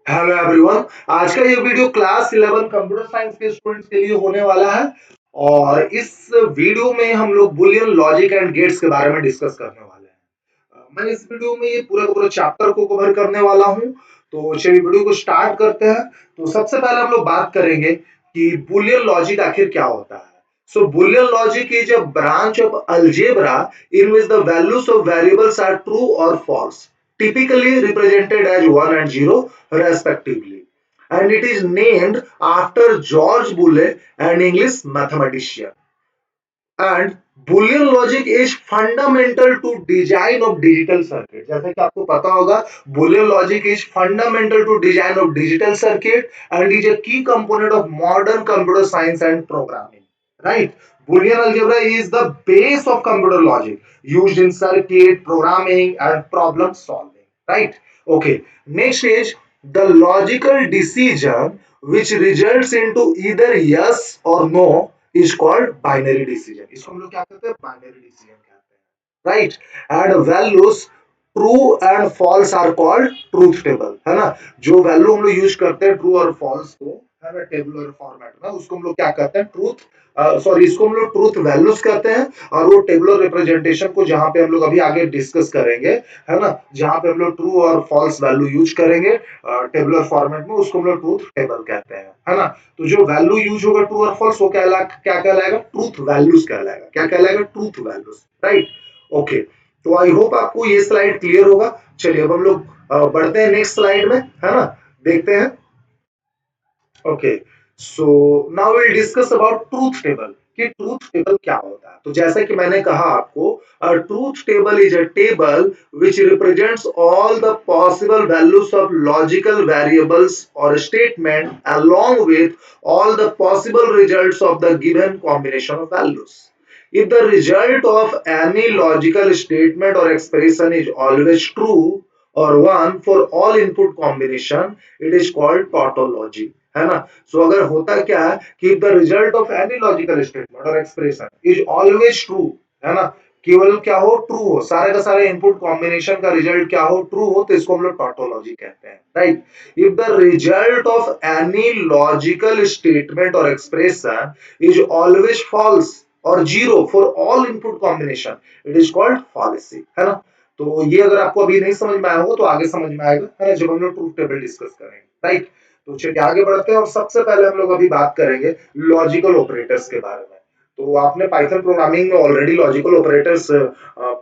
Hello everyone. आज का ये वीडियो क्लास 11 कंप्यूटर साइंस के स्टूडेंट्स के लिए होने वाला है और इस वीडियो में हम लोग बुलियन लॉजिक एंड गेट्स के बारे में डिस्कस करने वाले हैं। मैं इस वीडियो में ये पूरा का पूरा चैप्टर को कवर करने वाला हूं। तो चलिए वीडियो को स्टार्ट करते हैं। तो सबसे पहले हम लोग बात करेंगे कि बुलियन लॉजिक आखिर क्या होता है। So Boolean logic is a branch of algebra in which the values of variables are true or false, typically represented as 1 and 0 respectively. And it is named after George Boole, an English mathematician. And Boolean logic is fundamental to design of digital circuit. जैसे कि आपको पता होगा Boolean logic is fundamental to design of digital circuit and is a key component of modern computer science and programming. Right? Boolean algebra is the base of computer logic used in circuit programming and problem solving. Right? Okay. Next is the logical decision which results into either yes or no is called binary decision. इसको हम लोग क्या कहते हैं? Binary decision कहते हैं. Right? And values true and false are called truth table, है ना। जो वैल्यू हम लोग यूज करते हैं ट्रू और फॉल्स को, है ना, टेबुलर फॉर्मेट में, उसको हम लोग क्या कहते हैं? ट्रूथ, सॉरी, इसको हम लोग ट्रूथ वैल्यूज कहते हैं। और वो टेबुलर रिप्रेजेंटेशन को जहां पे हम लोग अभी आगे डिस्कस करेंगे, है ना, जहां पे हम लोग ट्रू और फॉल्स वैल्यू यूज करेंगे टेबुलर फॉर्मेट में, उसको हम लोग ट्रूथ टेबल कहते हैं, है ना। तो जो वैल्यू यूज होगा ट्रू और फॉल्स, वो क्या कहलाएगा? ट्रूथ वैल्यूज कहलाएगा। क्या कहलाएगा? Truth values. राइट? ओके। तो आई होप आपको ये स्लाइड क्लियर होगा। चलिए अब हम लोग बढ़ते हैं नेक्स्ट स्लाइड में, है ना। देखते हैं। Okay, so now will discuss about truth table कि ट्रूथ टेबल क्या होता है। तो जैसा कि मैंने कहा आपको, truth table is a table which represents all the possible values of logical variables or statement along with all the possible results of the given combination of values. If the result of any logical statement or expression is always true or one for all input combination, it is called tautology, है ना। सो अगर होता क्या है कि the result of any logical statement or expression is always true, है ना, केवल क्या हो? ट्रू हो। सारे का सारे इनपुट कॉम्बिनेशन का रिजल्ट क्या हो? ट्रू हो, तो इसको हम लोग टॉटोलॉजी कहते हैं। Right? If the result of any logical statement or expression is always false or zero for all input combination, it is called fallacy, है ना। तो ये अगर आपको अभी नहीं समझ में आया हो तो आगे समझ में आएगा, है ना, जब हम लोग ट्रूथ टेबल डिस्कस करेंगे। राइट? तो चलिए आगे बढ़ते हैं और सबसे पहले हम लोग अभी बात करेंगे लॉजिकल ऑपरेटर्स के बारे में। तो आपने पाइथन प्रोग्रामिंग में ऑलरेडी लॉजिकल ऑपरेटर्स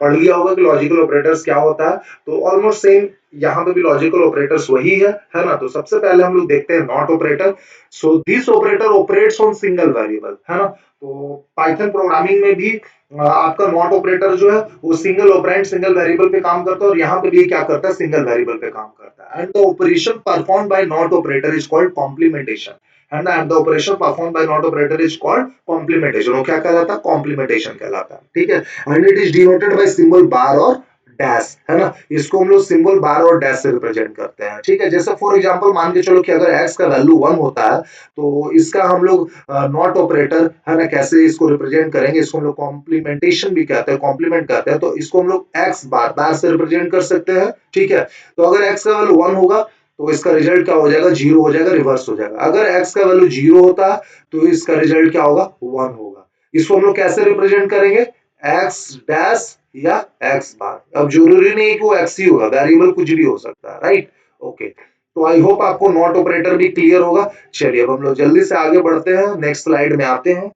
पढ़ लिया होगा कि लॉजिकल ऑपरेटर्स क्या होता है। तो ऑलमोस्ट सेम यहाँ पे भी लॉजिकल ऑपरेटर्स वही है ना। तो सबसे पहले हम लोग देखते हैं not operator. So this operator operates on single variable, है ना। तो पाइथन प्रोग्रामिंग में भी आपका नॉट ऑपरेटर जो है वो सिंगल ऑपरेंड सिंगल वेरिएबल पे काम करता है और यहाँ पे भी क्या करता है? सिंगल वेरिएबल पे काम करता है। And the operation performed by not operator is called complementation, and the operation performed by not operator is called complementation. वो क्या कहलाता है? कॉम्प्लीमेंटेशन कहलाता है। ठीक है? And it is denoted by symbol bar or dash, है ना। इसको हम लोग सिंबल बार और डैश से रिप्रेजेंट करते हैं। ठीक है? जैसे फॉर एग्जांपल मान के चलो कि अगर x का वैल्यू 1 होता है तो इसका हम लोग नॉट ऑपरेटर, है ना, कैसे इसको रिप्रेजेंट करेंगे? इसको हम लोग कॉम्प्लीमेंटेशन भी कहते हैं, कॉम्प्लीमेंट कहते हैं। तो इसको हम लोग x बार बार से रिप्रेजेंट कर सकते हैं। ठीक है? तो अगर x का वैल्यू 1 होगा तो इसका रिजल्ट क्या हो जाएगा? 0 हो जाएगा, रिवर्स हो जाएगा। अगर x का वैल्यू 0 होता है तो इसका रिजल्ट क्या होगा? 1 होगा। इसको हम लोग कैसे रिप्रेजेंट करेंगे? x डैश या x बार। अब जरूरी नहीं है कि वो x ही होगा, वेरिएबल कुछ भी हो सकता है। राइट? ओके। तो आई होप आपको नॉट ऑपरेटर भी क्लियर होगा। चलिए अब हम लोग जल्दी से आगे बढ़ते हैं, नेक्स्ट स्लाइड में आते हैं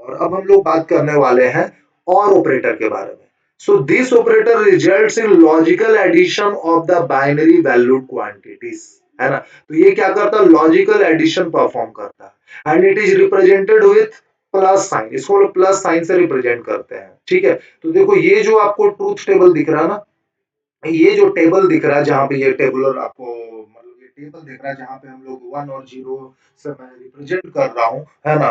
और अब हम लोग बात करने वाले हैं और ऑपरेटर के बारे में। So this operator results in logical addition of the binary valued quantities, है ना। तो ये क्या करता है? लॉजिकल एडिशन परफॉर्म करता है and it is represented with plus sign. इसको लोग प्लस साइन से रिप्रेजेंट करते हैं। ठीक है? तो देखो ये जो आपको ट्रूथ टेबल दिख रहा है ना, ये जो टेबल दिख रहा है, जहां पे ये टेबुलर आपको मतलब ये टेबल दिख रहा है जहां पे हम लोग 1 और 0 से मैं रिप्रेजेंट कर रहा हूं, है ना,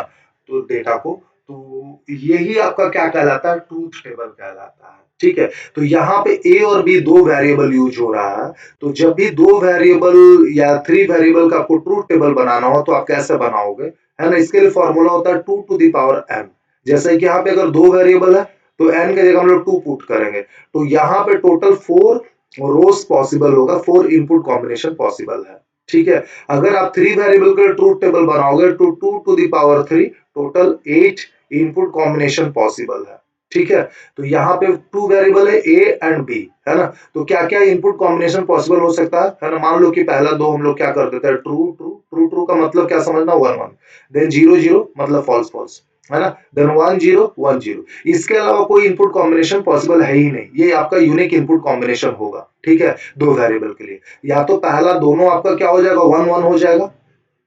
तो डेटा को, तो यही आपका क्या कहलाता है? ट्रूथ टेबल कहलाता है। ठीक है? तो यहाँ पे ए और बी दो वेरिएबल यूज हो रहा है। तो जब भी दो वेरिएबल या 3 वेरिएबल का आपको ट्रूथ टेबल बनाना हो तो आप कैसे बनाओगे? है ना, इसके लिए फॉर्मूला होता है 2 टू द पावर n। जैसे कि यहाँ पे अगर दो वेरिएबल है तो n की जगह हम लोग 2 पुट करेंगे। तो यहाँ पे टोटल 4 रोज पॉसिबल होगा, 4 इनपुट कॉम्बिनेशन पॉसिबल है। ठीक है। अगर आप 3 वेरिएबल का ट्रूथ टेबल बनाओगे तो 2 to the power 3 total 8 input combination possible है। ठीक है। तो यहाँ पे 2 वेरिएबल है ए एंड बी, है ना। तो क्या क्या इनपुट कॉम्बिनेशन पॉसिबल हो सकता है ना। मान लो कि पहला दो हम लोग क्या कर देते हैं, ट्रू ट्रू ट्रू ट्रू का मतलब क्या समझना, 1 1, देन 0 0 मतलब फॉल्स फॉल्स, है ना, देन 1 0 1 0। इसके अलावा कोई इनपुट कॉम्बिनेशन पॉसिबल है ही नहीं, ये आपका यूनिक इनपुट कॉम्बिनेशन होगा। ठीक है, दो वेरिएबल के लिए। या तो पहला दोनों आपका क्या हो जाएगा, 1 1 हो जाएगा,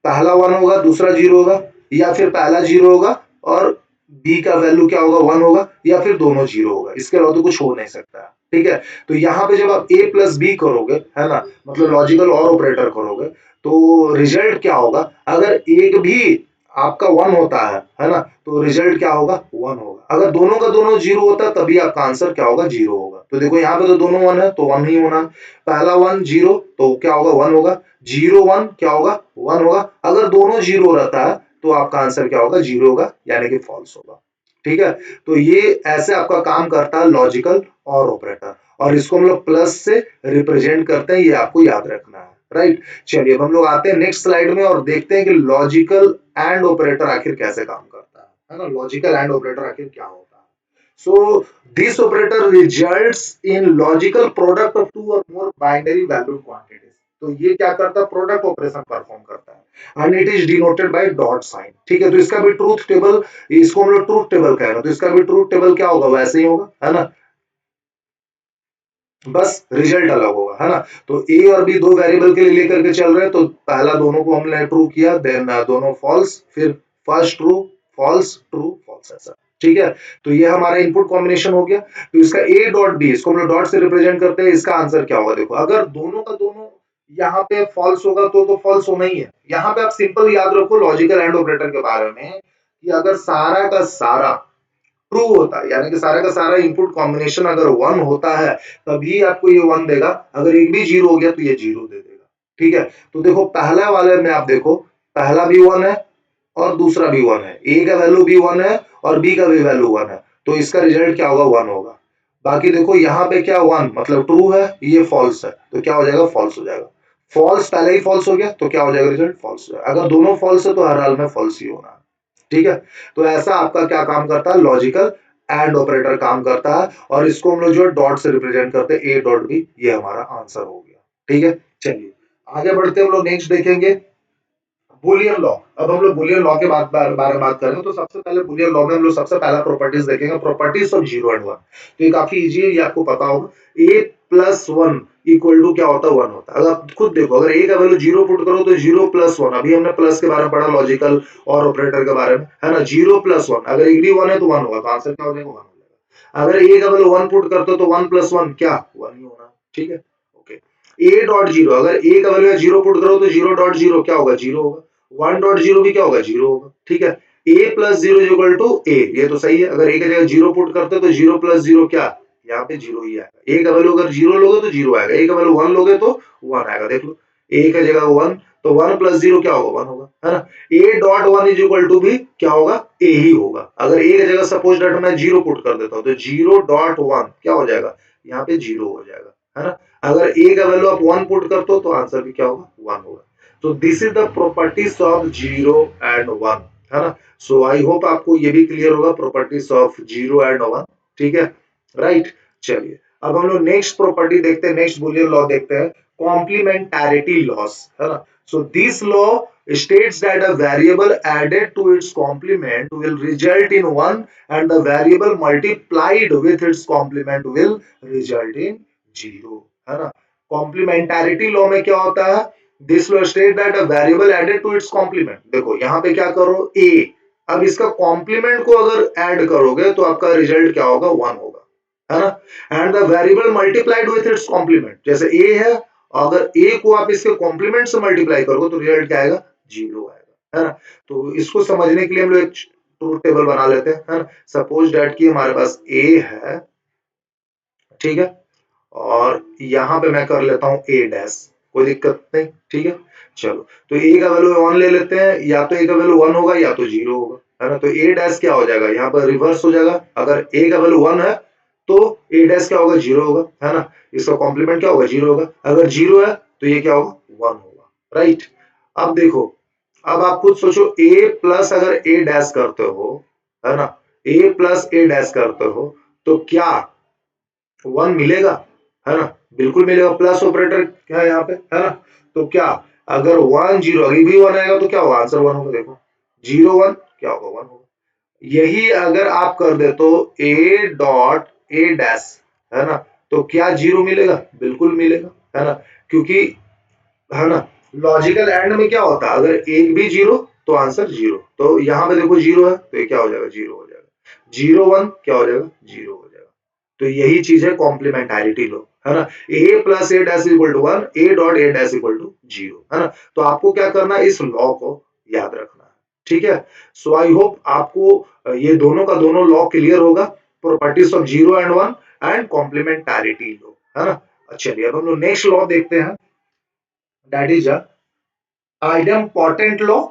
पहला 1 होगा दूसरा 0 होगा, या फिर पहला 0 होगा और बी का वैल्यू क्या होगा, 1 होगा, या फिर दोनों 0 होगा। इसके अलावा तो कुछ हो नहीं सकता है। ठीक है। तो यहाँ पे जब आप a प्लस बी करोगे, है ना, मतलब लॉजिकल और ऑपरेटर करोगे, तो रिजल्ट क्या होगा, अगर एक भी आपका 1 होता है ना, तो रिजल्ट क्या होगा, 1 होगा। अगर दोनों का दोनों 0 होता है तभी आपका आंसर क्या होगा, 0 होगा। तो देखो यहाँ पे तो दोनों 1 है तो 1 ही होना, पहला 1 0 तो क्या होगा, 1 होगा, 0 1 क्या होगा, 1 होगा। अगर दोनों 0 रहता है तो आपका आंसर क्या होगा, 0 होगा, यानी कि फॉल्स होगा। ठीक है। तो ये ऐसे आपका काम करता है लॉजिकल और ऑपरेटर, और इसको हम लोग प्लस से रिप्रेजेंट करते हैं, ये आपको याद रखना है। राइट। चलिए अब हम लोग आते हैं नेक्स्ट स्लाइड में और देखते हैं कि लॉजिकल एंड ऑपरेटर आखिर कैसे काम करता है ना, लॉजिकल एंड ऑपरेटर आखिर क्या होता है। So this operator results in logical product of two or more binary valued quantities. तो ये क्या करता है, प्रोडक्ट ऑपरेशन परफॉर्म करता है, and it is denoted by dot sign. ठीक है। तो इसका भी ट्रूथ टेबल, इसको हम लोग ट्रूथ टेबल कहेंगे, तो इसका भी ट्रूथ टेबल क्या होगा, वैसे ही होगा, है ना, बस रिजल्ट अलग होगा, है ना। तो ए और बी दो वेरिएबल के लिए लेकर के चल रहे हैं, तो पहला दोनों को हमने ट्रू किया, देन दोनों फॉल्स, फिर फर्स्ट ट्रू ट्रू फॉल्स, ऐसा। ठीक है। तो ये हमारा इनपुट कॉम्बिनेशन हो गया। तो इसका ए डॉट बी, इसको हम लोग डॉट से रिप्रेजेंट करते हैं, इसका आंसर क्या होगा, देखो अगर दोनों का दोनों यहाँ पे फॉल्स होगा तो फॉल्स होना ही है। यहाँ पे आप सिंपल याद रखो लॉजिकल एंड ऑपरेटर के बारे में, कि अगर सारा का सारा ट्रू होता है, यानी कि सारा का सारा इनपुट कॉम्बिनेशन अगर 1 होता है तभी आपको ये 1 देगा, अगर एक भी 0 हो गया तो ये 0 दे देगा। ठीक है। तो देखो पहला वाले में आप देखो, पहला भी 1 है और दूसरा भी 1 है, ए का वैल्यू भी 1 है और बी का भी वैल्यू 1 है, तो इसका रिजल्ट क्या होगा, 1 होगा। बाकी देखो यहाँ पे क्या 1 मतलब ट्रू है, ये फॉल्स है, तो क्या हो जाएगा, फॉल्स हो जाएगा। फॉल्स पहले ही फॉल्स हो गया तो क्या हो जाएगा, रिजल्ट फॉल्स हो जाएगा। अगर दोनों फॉल्स है तो हर हाल में फॉल्स ही होना है। ठीक है। तो ऐसा आपका क्या काम करता है, लॉजिकल एंड ऑपरेटर काम करता है, और इसको हम लोग जो है डॉट से रिप्रेजेंट करते हैं, ए डॉट बी, ये हमारा आंसर हो गया। ठीक है। चलिए आगे बढ़ते हम लोग नेक्स्ट देखेंगे बुलियन लॉ। अब हम लोग बुलियन लॉ के बारे में बात करेंगे, तो सबसे पहले बुलियन लॉ में हम लोग सबसे पहला प्रॉपर्टीज देखेंगे, प्रॉपर्टीज ऑफ 0 एंड 1। तो ये काफी इजी है, ये आपको पता होगा। ए प्लस 1 इक्वल टू क्या होता है, 1 होता है। अगर आप खुद देखो, अगर ए का वैल्यू 0 पुट करो तो 0 प्लस 1, अभी हमने प्लस के बारे में पढ़ा लॉजिकल और ऑपरेटर के बारे में, है ना। 0 प्लस 1, अगर एक भी 1 है तो 1 होगा, तो आंसर क्या हो जाएगा, 1 हो जाएगा। अगर ए का वैल्यू 1 पुट करते हो तो 1 प्लस 1 क्या, 1 ही होना। ठीक है। ओके। ए डॉट 0, अगर ए का वैल्यू 0 पुट करो तो 0 डॉट 0 क्या होगा, 0 होगा। 1 डॉट 0 भी क्या होगा, 0 होगा। ठीक है। a प्लस 0 इक्वल टू ए, ये तो सही है। अगर a की जगह 0 पुट करते तो 0 प्लस 0 क्या, यहाँ पे 0 ही आएगा। a का वैल्यू अगर 0 लोगे तो 0 आएगा, a का वैल्यू 1 लोगे तो 1 आएगा। देख लो, a की जगह 1 तो 1 प्लस 0 क्या होगा, 1 होगा, है ना। a dot 1 is equal to भी क्या होगा, a ही होगा। अगर a की जगह सपोज डेट मैं 0 पुट कर देता हूँ तो 0 डॉट 1 क्या हो जाएगा, यहाँ पे 0 हो जाएगा, है ना। अगर a का वैल्यू आप 1 पुट करते हो तो आंसर भी क्या होगा, 1 होगा। तो this is the properties of 0 and 1, है ना। सो आई होप आपको ये भी क्लियर होगा, प्रॉपर्टीज ऑफ 0 एंड 1। ठीक है। राइट। चलिए अब हम लोग नेक्स्ट प्रॉपर्टी देखते हैं, नेक्स्ट बुलियन लॉ देखते हैं, कॉम्प्लीमेंटारिटी लॉस, है ना। So this law states that a variable added to its complement will result in 1 and the variable multiplied with its complement will result in 0, है ना। Complementarity law में क्या होता है, this law state that a variable added to its complement. देखो यहाँ पे क्या करो, a, अब इसका कॉम्प्लीमेंट को अगर ऐड करोगे तो आपका रिजल्ट क्या होगा, 1 होगा, है ना। And the variable multiplied with its complement, जैसे a है, अगर a को आप इसके कॉम्प्लीमेंट से मल्टीप्लाई करोगे तो रिजल्ट क्या आएगा, 0 आएगा, है ना। तो इसको समझने के लिए हम लोग एक ट्रूथ टेबल बना लेते हैं, है ना। सपोज दैट कि हमारे पास a है, ठीक है, और यहाँ पे मैं कर लेता हूँ ए डैश, कोई दिक्कत नहीं। ठीक है। चलो तो ए का वैल्यू 1 ले लेते हैं, या तो ए का वैल्यू 1 होगा या तो 0 होगा, है ना। तो ए डैश क्या हो जाएगा, यहाँ पर रिवर्स हो जाएगा। अगर ए का वैल्यू 1 है तो ए डैश क्या होगा, 0 होगा, है ना। इसका कॉम्प्लीमेंट क्या होगा, 0 होगा। अगर 0 है तो ये क्या होगा, 1 होगा। राइट। अब देखो, अब आप खुद सोचो, ए प्लस अगर ए डैश करते हो, है ना, ए प्लस ए डैश करते हो तो क्या 1 मिलेगा, है ना, बिल्कुल मिलेगा। प्लस ऑपरेटर क्या है यहाँ पे, है ना, तो क्या अगर 1 0 अभी भी 1 आएगा तो क्या होगा, आंसर 1 होगा। देखो 0 1 क्या होगा, 1 होगा। यही अगर आप कर दे तो ए डॉट ए डैश, है ना, तो क्या 0 मिलेगा, बिल्कुल मिलेगा, है ना, क्योंकि, है ना, लॉजिकल एंड में क्या होता है, अगर एक भी 0 तो आंसर 0। तो यहाँ पे देखो 0 है तो ये क्या हो जाएगा, 0 हो जाएगा। 0 1 क्या हो जाएगा, 0 हो जाएगा। तो यही चीज है कॉम्प्लीमेंटारिटी लॉ, है ना, A plus A dash equal to 1, A dot A dash equal to 0, है ना। तो आपको क्या करना है, इस लॉ को याद रखना है, ठीक है। सो आई होप आपको ये दोनों का दोनों लॉ क्लियर होगा, properties of 0 and 1 and complementarity law, है ना। चलिए अब हम लोग नेक्स्ट लॉ देखते हैं, that is idempotent law.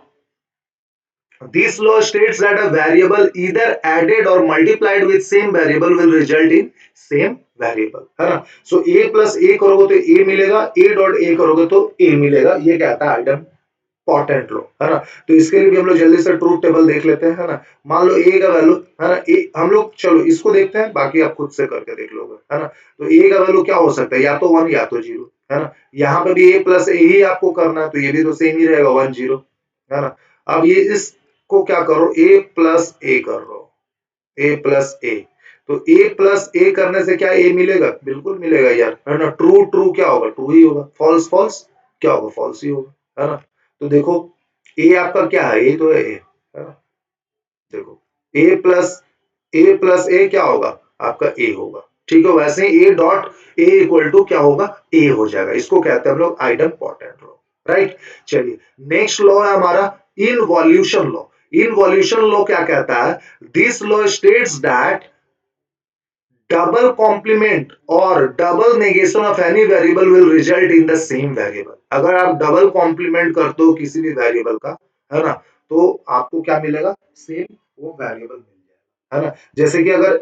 This law states that a variable either added or multiplied with same variable will result in same variable, है ना। सो a प्लस a करोगे तो a मिलेगा, a डॉट a करोगे तो a मिलेगा, ये कहता है आइडेम्पोटेंट लॉ, है ना। तो इसके लिए भी हम लोग जल्दी से ट्रूथ टेबल देख लेते हैं, है ना। मान लो a का वैल्यू, है ना, a हम लोग चलो इसको देखते हैं, बाकी आप खुद से करके देख लोगे, है ना। तो a का वैल्यू क्या हो सकता है, या तो 1 या तो 0, है ना। यहाँ पे भी a प्लस a ही आपको करना है, तो ये भी तो सेम ही रहेगा, 1 0, है ना। अब ये इसको क्या करो, a प्लस a कर लो, a प्लस a, तो a प्लस a करने से क्या a मिलेगा, बिल्कुल मिलेगा यार, है ना। ट्रू ट्रू क्या होगा, ट्रू ही होगा। फॉल्स फॉल्स क्या होगा, फॉल्स ही होगा, है ना। तो देखो a आपका क्या है, ये तो है a, है ना। देखो a प्लस a क्या होगा, आपका a होगा, ठीक है। वैसे ही a dot a equal to क्या होगा, a हो जाएगा। इसको कहते हैं हम लोग आइडेम्पोटेंट लॉ, राइट। चलिए नेक्स्ट लॉ है हमारा इनवॉल्यूशन लॉ। इनवॉल्यूशन लॉ क्या कहता है, this law states that double complement or double negation of any variable will result in the same variable. अगर आप डबल कॉम्प्लीमेंट करते हो किसी भी वेरिएबल का, है ना, तो आपको क्या मिलेगा, सेम वो वेरिएबल मिल जाएगा, है ना। जैसे कि अगर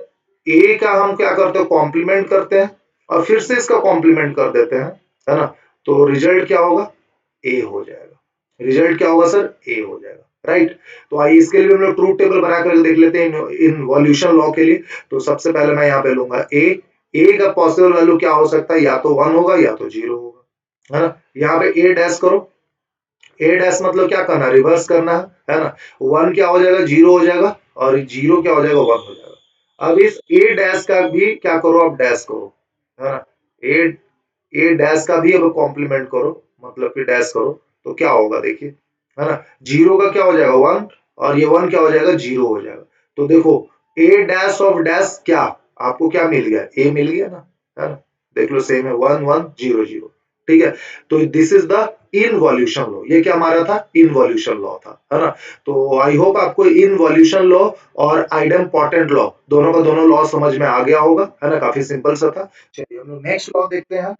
ए का हम क्या करते हैं, कॉम्प्लीमेंट करते हैं और फिर से इसका कॉम्प्लीमेंट कर देते हैं, है ना, तो रिजल्ट क्या होगा, ए हो जाएगा। रिजल्ट क्या होगा सर, ए हो जाएगा, राइट। तो आइए इसके लिए हम लोग ट्रूथ टेबल बना कर देख लेते हैं इनवॉल्यूशन लॉ के लिए। तो सबसे पहले मैं यहाँ पे लूंगा ए का पॉसिबल वैल्यू क्या हो सकता है, या तो 1 होगा या तो 0 होगा, है ना। यहाँ पे ए डैश करो, ए डैश मतलब क्या करना, रिवर्स करना है ना। 1 क्या हो जाएगा, 0 हो जाएगा, और 0 क्या हो जाएगा, 1 हो जाएगा। अब इस ए डैश का भी क्या करो, अब डैश करो, है ना। ए ए डैश का भी अब कॉम्प्लीमेंट करो, मतलब कि डैश करो, तो क्या होगा देखिए, है ना। 0 का क्या हो जाएगा, 1, और ये 1 क्या हो जाएगा, 0 हो जाएगा। तो देखो ए डैश ऑफ डैश क्या, आपको क्या मिल गया, ए मिल गया ना, है ना। देख लो सेम है, 1 1 0 0, ठीक है। तो दिस इज द इनवॉल्यूशन लॉ। ये क्या हमारा था, इनवॉल्यूशन लॉ था, है ना। तो आई होप आपको इनवॉल्यूशन लॉ और आइडेम्पोटेंट लॉ दोनों का दोनों लॉ समझ में आ गया होगा, है ना। काफी सिंपल सा था। चलिए हम लोग नेक्स्ट लॉ देखते हैं,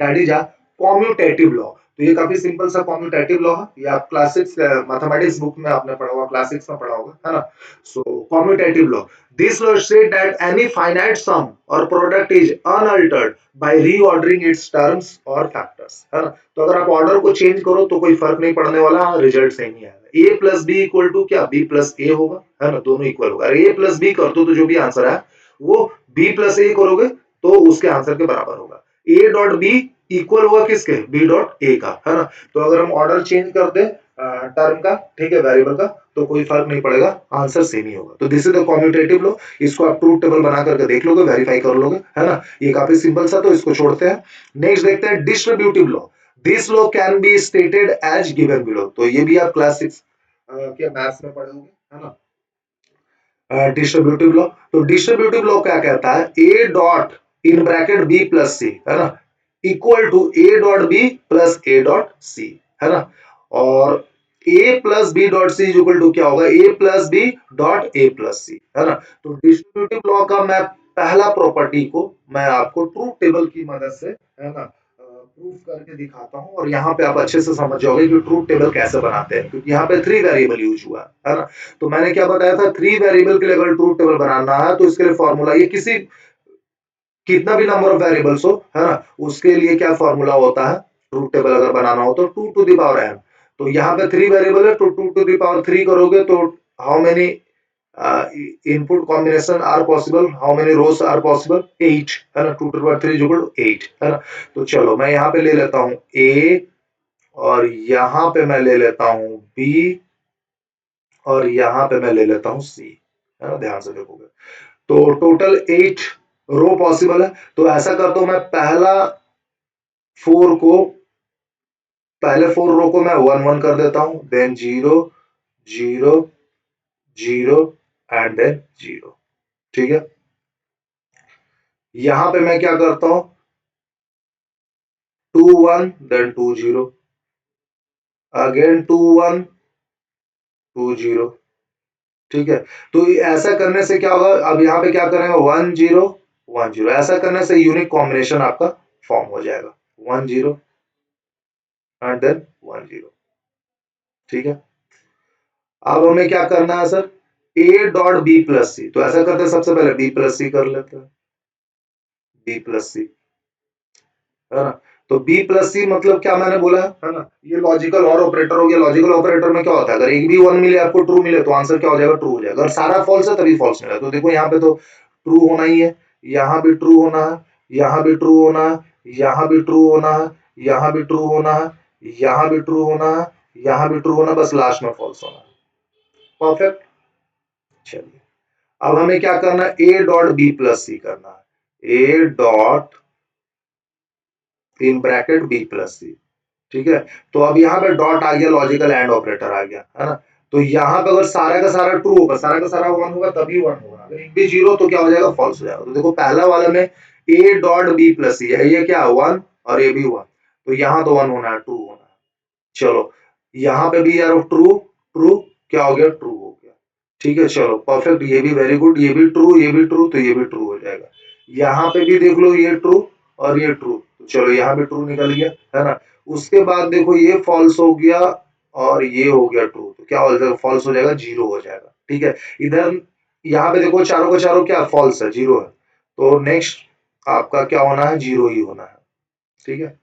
that is a commutative law. तो ये काफी सिंपल सा कॉम्यूटेटिव लॉ है, ये आप क्लासिक्स मैथमेटिक्स बुक में आपने पढ़ा होगा, क्लासिक्स में पढ़ा होगा, है ना। So commutative law, this law state that any finite sum or product is unaltered by reordering its terms or factors, है ना। तो अगर आप ऑर्डर को चेंज करो तो कोई फर्क नहीं पड़ने वाला, रिजल्ट सेम ही आएगा। ए प्लस बी इक्वल टू क्या, बी प्लस ए होगा, है ना, दोनों इक्वल होगा। ए प्लस बी कर दो तो जो भी आंसर है वो बी प्लस ए करोगे तो उसके आंसर के बराबर होगा। ए डॉट बी इक्वल होगा किसके, बी डॉट ए का, है ना। तो अगर हम ऑर्डर चेंज कर दे टर्म का, ठीक है, वेरिएबल का, तो कोई फर्क नहीं पड़ेगा, आंसर सेम ही होगा। तो this is the commutative law. इसको आप ट्रूथ टेबल बना करके देख लोगे, वेरीफाई कर लोगे, है ना। ये काफी सिंपल सा, तो इसको छोड़ते हैं। नेक्स्ट देखते हैं distributive law. This law can be stated as given below. तो ये भी आप क्लास 6 के मैथ्स में पढ़े होंगे, है ना। डिस्ट्रीब्यूटिव लॉ, तो डिस्ट्रीब्यूटिव लॉ क्या कहता है, A dot in bracket B plus C, है ना, equal to A dot B plus A dot C, है ना। और A plus B dot C equal to क्या होगा, A plus B dot A plus C, है ना। तो डिस्ट्रीब्यूटिव लॉ का मैं पहला प्रॉपर्टी को मैं आपको ट्रूथ टेबल की मदद से, है ना, प्रूफ करके दिखाता हूँ, और यहाँ पे आप अच्छे से समझ जाओगे कि ट्रूथ टेबल कैसे बनाते हैं, क्योंकि यहाँ पे 3 वेरिएबल यूज हुआ है ना। तो मैंने क्या बताया था, 3 वेरिएबल के लिए अगर ट्रूथ टेबल बनाना है तो इसके लिए फॉर्मूला, ये किसी कितना भी नंबर ऑफ वेरिएबल्स हो, है ना, उसके लिए क्या फॉर्मूला होता है, ट्रूथ टेबल अगर बनाना हो तो 2 टू द पावर n, तो यहाँ पे 3 वेरिएबल है तो 2 टू द पावर 3 करोगे तो how many input combination are possible, how many rows are possible, 8 है ना, 2 to the power 3 equal to 8 है ना। तो चलो मैं यहाँ पे ले लेता हूँ a और यहाँ पे मैं ले लेता हूँ b और यहाँ पे मैं ले लेता हूँ c, है ना, ध्यान से देखोगे तो टोटल 8 रो पॉसिबल है। तो ऐसा करता हूं मैं फोर को पहले 4 रो को मैं 1 1 कर देता हूं, देन 0 0 0 एंड देन 0, ठीक है। यहां पे मैं क्या करता हूं 2 1 देन 2 0 अगेन 2 1 2 0, ठीक है। तो ऐसा करने से क्या होगा, अब यहाँ पे क्या करेंगे 1 0 1 0, ऐसा करने से यूनिक कॉम्बिनेशन आपका फॉर्म हो जाएगा 1 0 एंड देन 1 0, ठीक है। अब हमें क्या करना है sir, A dot B plus C, तो ऐसा करते हैं सबसे पहले बी प्लस सी कर लेते हैं, बी प्लस सी, है ना। तो बी प्लस सी मतलब क्या मैंने बोला है ना, ये लॉजिकल और ऑपरेटर हो गया। लॉजिकल ऑपरेटर में क्या होता है, अगर एक भी वन मिले आपको ट्रू मिले तो आंसर क्या हो जाएगा, ट्रू हो जाएगा। अगर सारा फॉल्स है तभी फॉल्स मिला। तो देखो यहाँ पे तो ट्रू होना ही है, यहाँ भी ट्रू होना है, यहाँ भी ट्रू होना है, यहाँ भी ट्रू होना है, यहाँ भी ट्रू होना है, यहाँ भी ट्रू होना है, यहाँ भी ट्रू होना, बस लास्ट में फॉल्स होना है। परफेक्ट। चलिए अब हमें क्या करना है, A dot B plus C करना है, A dot in bracket B plus C, ठीक है। तो अब यहाँ पे डॉट आ गया, लॉजिकल एंड ऑपरेटर आ गया, है ना। तो यहाँ पे अगर सारा का सारा ट्रू होगा, सारा का सारा वन होगा तभी वन होगा, अगर एक भी जीरो तो क्या हो जाएगा, फॉल्स हो जाएगा। तो देखो पहला वाला में ए डॉट बी प्लस सी है, ये क्या है वन और ये भी वन, तो यहाँ तो वन होना है, ट्रू होना है। चलो यहाँ पे भी यार ट्रू ट्रू क्या हो गया, ट्रू हो गया, ठीक है। चलो परफेक्ट, ये भी वेरी गुड, ये भी ट्रू ये भी ट्रू, तो ये भी ट्रू हो जाएगा। यहाँ पे भी देख लो ये ट्रू और ये ट्रू, तो चलो यहाँ भी ट्रू निकल गया, है ना। उसके बाद देखो ये फॉल्स हो गया और ये हो गया ट्रू, तो क्या हो जाएगा, फॉल्स हो जाएगा, जीरो हो जाएगा, ठीक है। इधर यहाँ पे देखो चारों का चारों क्या फॉल्स है, जीरो है, तो नेक्स्ट आपका क्या होना है, जीरो ही होना है, ठीक है।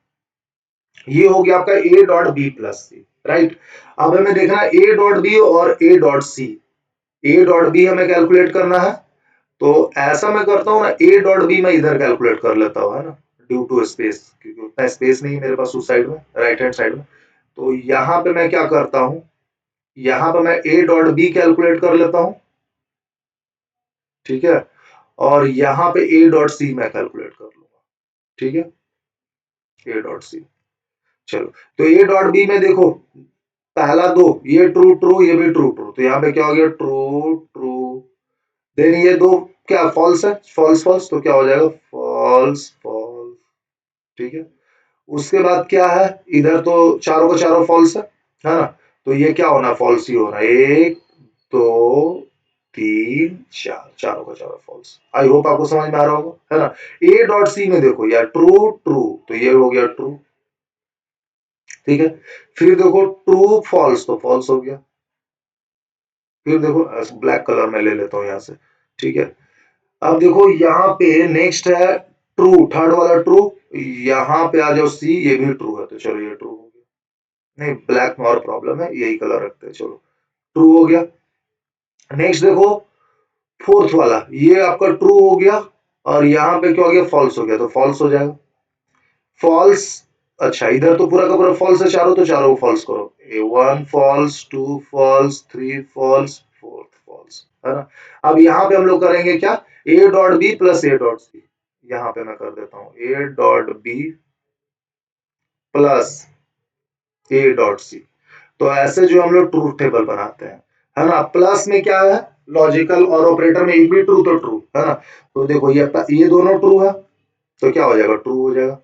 ये हो गया आपका A dot B plus C, right. अब हमें देखना है ए डॉट बी और A dot C. A dot B हमें कैलकुलेट करना है, तो ऐसा मैं करता हूँ ना, ए डॉट बी मैं इधर कैलकुलेट कर लेता हूँ, है ना, ड्यू टू स्पेस, क्योंकि उतना स्पेस नहीं है मेरे पास उस साइड में, राइट हैंड साइड में। तो यहाँ पे मैं क्या करता हूँ, यहाँ पे मैं ए डॉट बी कैलकुलेट कर लेता हूँ, ठीक है। और यहाँ पे ए डॉट सी मैं कैलकुलेट कर लूंगा, ठीक है, ए डॉट सी। चलो तो ए डॉट बी में देखो पहला दो ये ट्रू ट्रू ये भी ट्रू ट्रू, तो यहाँ पे क्या हो गया, ट्रू ट्रू, देन ये दो क्या फॉल्स है, फॉल्स फॉल्स, तो क्या हो जाएगा, फॉल्स फॉल्स, ठीक है। उसके बाद क्या है, इधर तो चारों का चारों फॉल्स है ना, तो ये क्या होना, फॉल्स ही होना, एक दो तीन चार, चारों का चारों फॉल्स। आई होप आपको समझ में आ रहा होगा, है ना। ए डॉट सी में देखो यार ट्रू ट्रू, तो ये हो गया ट्रू, ठीक है। फिर देखो ट्रू फॉल्स, तो फॉल्स हो गया। फिर देखो ब्लैक कलर में ले लेता हूँ यहाँ से, ठीक है। अब देखो यहाँ पे नेक्स्ट है ट्रू, थर्ड वाला ट्रू, यहाँ पे आ जाओ सी, ये भी ट्रू है, तो चलो ये ट्रू हो गया। नहीं ब्लैक में और प्रॉब्लम है, यही कलर रखते हैं, चलो ट्रू हो गया। नेक्स्ट देखो फोर्थ वाला, ये आपका ट्रू हो गया और यहाँ पे क्या हो गया, फॉल्स हो गया, तो फॉल्स हो जाएगा, फॉल्स। अच्छा इधर तो पूरा का पूरा फॉल्स है चारों, तो चारों को फॉल्स करो, A one false, two false, three false, fourth false, है ना। अब यहाँ पे हम लोग करेंगे क्या, A dot B plus A dot C, यहाँ पे मैं कर देता हूँ A dot B plus A dot C. तो ऐसे जो हम लोग ट्रूथ टेबल बनाते हैं, है ना। प्लस में क्या है, लॉजिकल और ऑपरेटर में एक भी ट्रू तो ट्रू, है ना। तो देखो ये दोनों ट्रू है, तो क्या हो जाएगा, ट्रू हो जाएगा।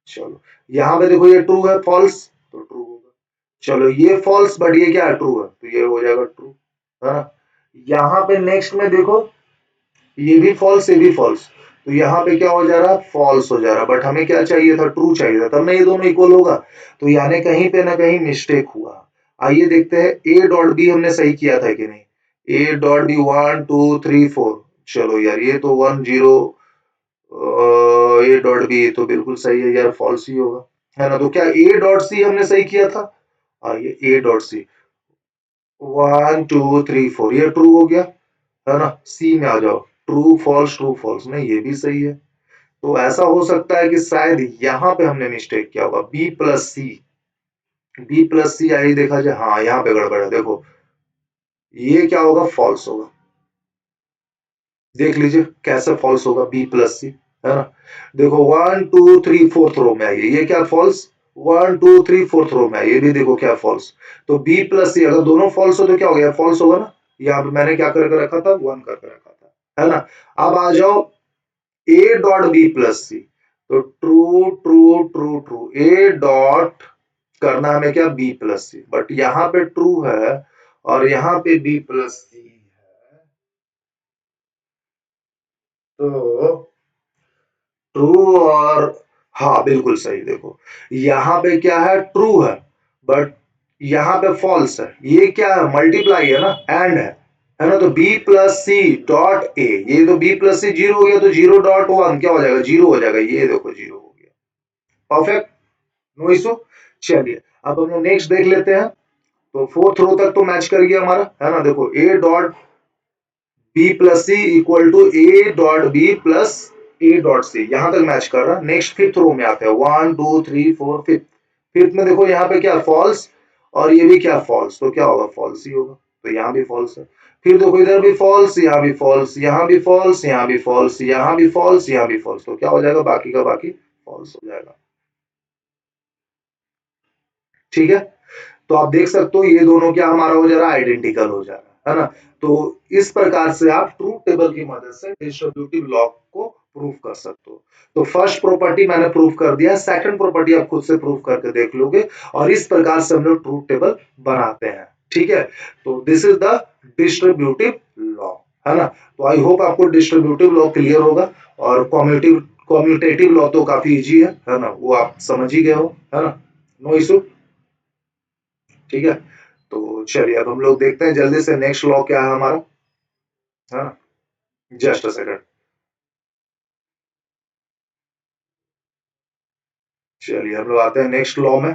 चलो यहाँ पे देखो ये ट्रू है, फॉल्स तो ट्रू होगा। चलो ये फॉल्स बट ये क्या है, ट्रू है, तो ये हो जाएगा ट्रू, है ना। यहाँ पे नेक्स्ट में देखो ये भी फॉल्स ये भी फॉल्स, तो यहाँ पे क्या हो जा रहा है, फॉल्स हो जा रहा है, बट हमें क्या चाहिए था, ट्रू चाहिए था, तब ना ये दोनों इक्वल होगा। तो यानी कहीं पे ना कहीं मिस्टेक हुआ। आइए देखते हैं ए डॉट बी हमने सही किया था कि नहीं। ए डॉट बी 1 2 3 4, चलो यार ये तो 1 0, ए डॉट बी तो बिल्कुल सही है यार, फॉल्स ही होगा। है ना। तो क्या ए डॉट सी हमने सही किया था? ये ए डॉट सी 1 2 3 4 ये ट्रू हो गया, है ना। सी में आ जाओ, ट्रू फॉल्स नहीं, ये भी सही है। तो ऐसा हो सकता है कि शायद यहाँ पे हमने मिस्टेक किया होगा, बी प्लस सी आई देखा जाए, हाँ यहाँ पे गड़बड़ है, देखो ये क्या होगा, फॉल्स होगा। देख लीजिए कैसे फॉल्स होगा, बी प्लस सी, है ना। देखो 1 2 3 4 रो में आई है, ये क्या फॉल्स, 1 2 3 4 रो में आई, ये भी देखो क्या फॉल्स। तो बी प्लस सी अगर दोनों फॉल्स हो तो क्या हो गया, फॉल्स होगा ना। यहाँ पे मैंने क्या करके रखा था, 1 करके रखा था, है ना। अब आ जाओ ए डॉट बी प्लस सी, तो ट्रू ट्रू ट्रू ट्रू, ए डॉट करना हमें क्या, बी प्लस सी, बट यहाँ पे ट्रू है और यहाँ पे बी प्लस सी है, तो ट्रू और हाँ बिल्कुल सही। देखो यहाँ पे क्या है, ट्रू है, बट यहाँ पे फॉल्स है, ये क्या है, मल्टीप्लाई है ना, एंड है ना। तो B plus C dot A, ये तो बी प्लस सी जीरो हो गया, तो 0.1 क्या हो जाएगा, जीरो हो जाएगा, ये देखो जीरो हो गया। Perfect, no issue. चलिए अब हम लोग नेक्स्ट देख लेते हैं। तो फोर्थ रो तक तो मैच कर गया हमारा, है ना। देखो A dot B plus C equal to A dot B plus A dot C, यहां तक मैच कर रहा है। नेक्स्ट फिफ्थ रो में आते हैं, 1 2 3 4 फिफ्थ। फिफ्थ में देखो यहाँ पे क्या, फॉल्स, और ये भी क्या, फॉल्स, तो क्या होगा, फॉल्स ही होगा, तो यहाँ भी फॉल्स है। फिर देखो इधर भी फॉल्स, यहाँ भी फॉल्स, यहाँ भी फॉल्स, यहाँ भी फॉल्स, यहाँ भी फॉल्स, यहाँ भी फॉल्स, तो क्या हो जाएगा, बाकी का बाकी फॉल्स हो जाएगा। ठीक है, तो आप देख सकते हो ये दोनों क्या हमारा हो जा रहा है, आइडेंटिकल हो जा रहा है ना। तो इस प्रकार से आप ट्रूथ टेबल की मदद से डिस्ट्रीब्यूटिव लॉ को प्रूव कर सकते हो। तो फर्स्ट प्रॉपर्टी मैंने प्रूव कर दिया, सेकंड प्रॉपर्टी आप खुद से प्रूव करके देख लोगे, और इस प्रकार से हम लोग ट्रूथ टेबल बनाते हैं। ठीक है, तो this is the distributive law, है ना। तो आई होप आपको डिस्ट्रीब्यूटिव लॉ क्लियर होगा, और कॉम्यूटेटिव लॉ तो काफी इजी है ना, वो आप समझ ही गए हो, है ना, नो इशू। ठीक है, तो चलिए अब हम लोग देखते हैं जल्दी से नेक्स्ट लॉ क्या है हमारा, है ना। जस्ट अ सेकंड, चलिए हम लोग आते हैं नेक्स्ट लॉ में,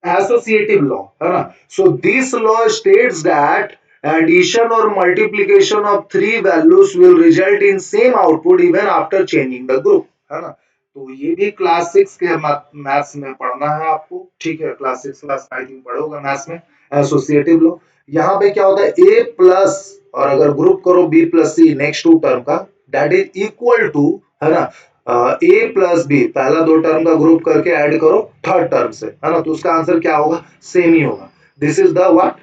एसोसिएटिव लॉ, है ना। So this law states that addition or multiplication of three values will result in same output even after changing the group, है ना। तो ये भी क्लास 6 के मैथ्स में पढ़ना है आपको, ठीक है, क्लास 6 क्लास 9 में पढ़ोगा मैथ्स में, एसोसिएटिव लॉ। यहाँ पे क्या होता है, ए प्लस, और अगर ग्रुप करो B plus C next to term का, दैट इज इक्वल टू, है ना, ए प्लस बी, पहला दो टर्म का ग्रुप करके ऐड करो थर्ड टर्म से, है ना, तो उसका आंसर क्या होगा, सेम ही होगा। This is the what,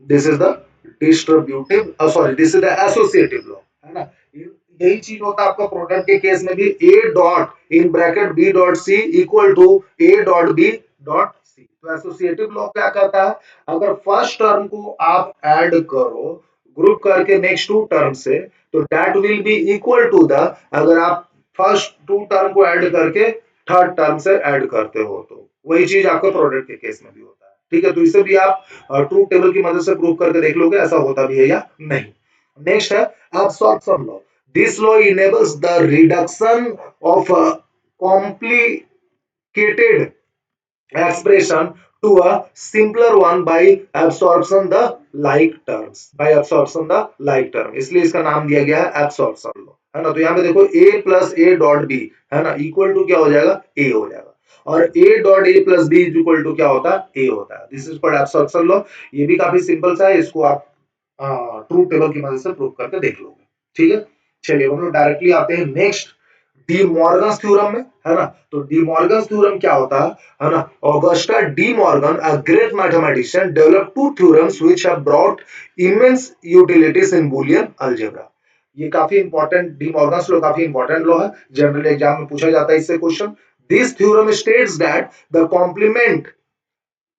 this is the distributive, sorry this is the associative law, है ना। यही चीज होता है आपका प्रोडक्ट के केस में भी, A dot in bracket B dot C equal to A dot B dot C. तो एसोसिएटिव लॉ क्या कहता है, अगर फर्स्ट टर्म को आप ऐड करो ग्रुप करके नेक्स्ट टू टर्म से, तो that will be equal to the, अगर आप फर्स्ट टू टर्म को ऐड करके थर्ड टर्म से ऐड करते हो, तो वही चीज आपका प्रोडक्ट के केस में भी होता है। ठीक है, तो इसे भी आप ट्रूथ टेबल की मदद से प्रूव करके देख लोगे ऐसा होता भी है या नहीं। नेक्स्ट है absorption law. This law enables the reduction of complicated expression to a simpler one by absorption the like terms, by absorption the like term, इसलिए इसका नाम दिया गया है absorption law, है ना। तो यहाँ पे देखो a plus A dot B, है ना, इक्वल टू क्या हो जाएगा, a हो जाएगा, और a dot A plus B is equal to क्या होता है, a होता है। This is called absorption law. ये भी काफी सिंपल सा है, इसको आप ट्रूथ टेबल की मदद से प्रूव करके देख लोगे। ठीक है, चलिए हम लोग डायरेक्टली आते हैं नेक्स्ट डी मॉर्गन थ्योरम में, है ना। तो डी मॉर्गन थ्योरम क्या होता है ना। Augusta De Morgan, a great mathematician, developed two theorems which have brought immense utilities in Boolean algebra. ये काफी इंपॉर्टेंट, डी मॉर्गन लॉ काफी इंपॉर्टेंट लॉ है, जनरल एग्जाम में पूछा जाता है इससे question. This theorem states that the complement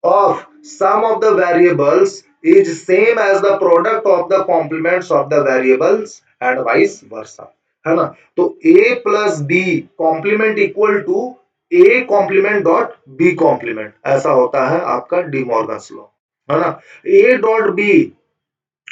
of sum of the variables is same as the product of the complements of the variables and vice versa, है ना। तो a plus B complement equal to a complement dot b complement, ऐसा होता है आपका D Morgan law, है ना। a dot b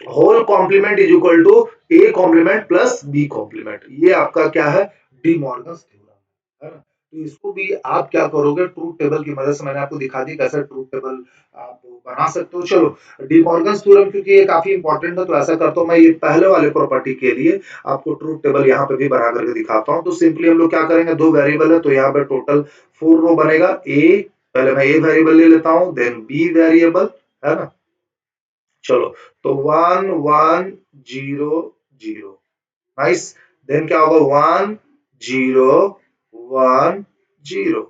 whole complement is equal to a complement plus b complement, ये आपका क्या है, डी मॉर्गन थ्योरम। है ना? तो इसको भी आप क्या करोगे, ट्रूथ टेबल की मदद से मैंने आपको दिखा दी कैसे ट्रूथ टेबल आप बना सकते हो। चलो, डी मॉर्गन्स थ्योरम क्योंकि ये काफी इंपॉर्टेंट है तो ऐसा करता हूँ मैं, ये पहले वाले प्रॉपर्टी के लिए आपको ट्रूथ टेबल यहाँ पे भी बना करके दिखाता हूँ। तो सिंपली हम लोग क्या करेंगे, दो वेरिएबल है तो यहाँ पे टोटल 4 रो बनेगा। ए, पहले मैं ए वेरिएबल ले लेता हूँ, देन बी वेरिएबल, है ना? चलो, तो 1 1 0 0, नाइस। देन क्या होगा, 1 0 1 0,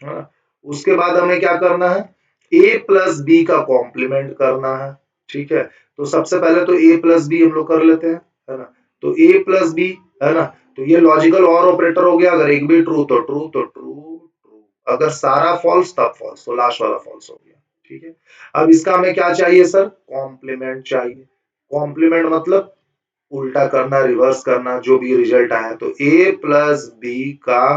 है ना? उसके बाद हमें क्या करना है, a प्लस बी का कॉम्प्लीमेंट करना है। ठीक है, तो सबसे पहले तो a प्लस बी हम लोग कर लेते हैं, है ना? तो a प्लस बी, है ना? तो ये लॉजिकल और ऑपरेटर हो गया, अगर एक भी ट्रू तो ट्रू तो ट्रू ट्रू, अगर सारा फॉल्स तब फॉल्स, तो लास्ट वाला फॉल्स हो गया। ठीक है, अब इसका हमें क्या चाहिए सर, कॉम्प्लीमेंट चाहिए। कॉम्प्लीमेंट मतलब उल्टा करना, रिवर्स करना, जो भी रिजल्ट आया, तो a प्लस बी का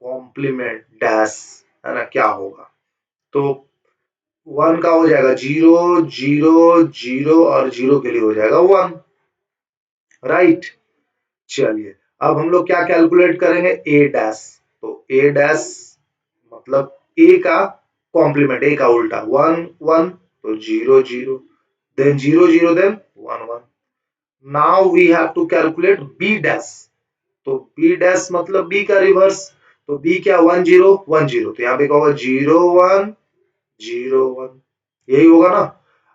कॉम्प्लीमेंट डैश, है ना, क्या होगा, तो 1 का हो जाएगा 0 0 0 और 0 के लिए हो जाएगा 1, राइट। चलिए, अब हम लोग क्या कैलकुलेट करेंगे, a डैश, तो a डैश मतलब a का कॉम्प्लीमेंट, a का उल्टा, 1 1 तो 0 0, then 0 0, then 1 1। Now we have to calculate b dash, तो b डैश मतलब b का रिवर्स, तो b क्या, 1 0 1 0, तो यहाँ पे क्या होगा, 0 1 0 1, यही होगा ना।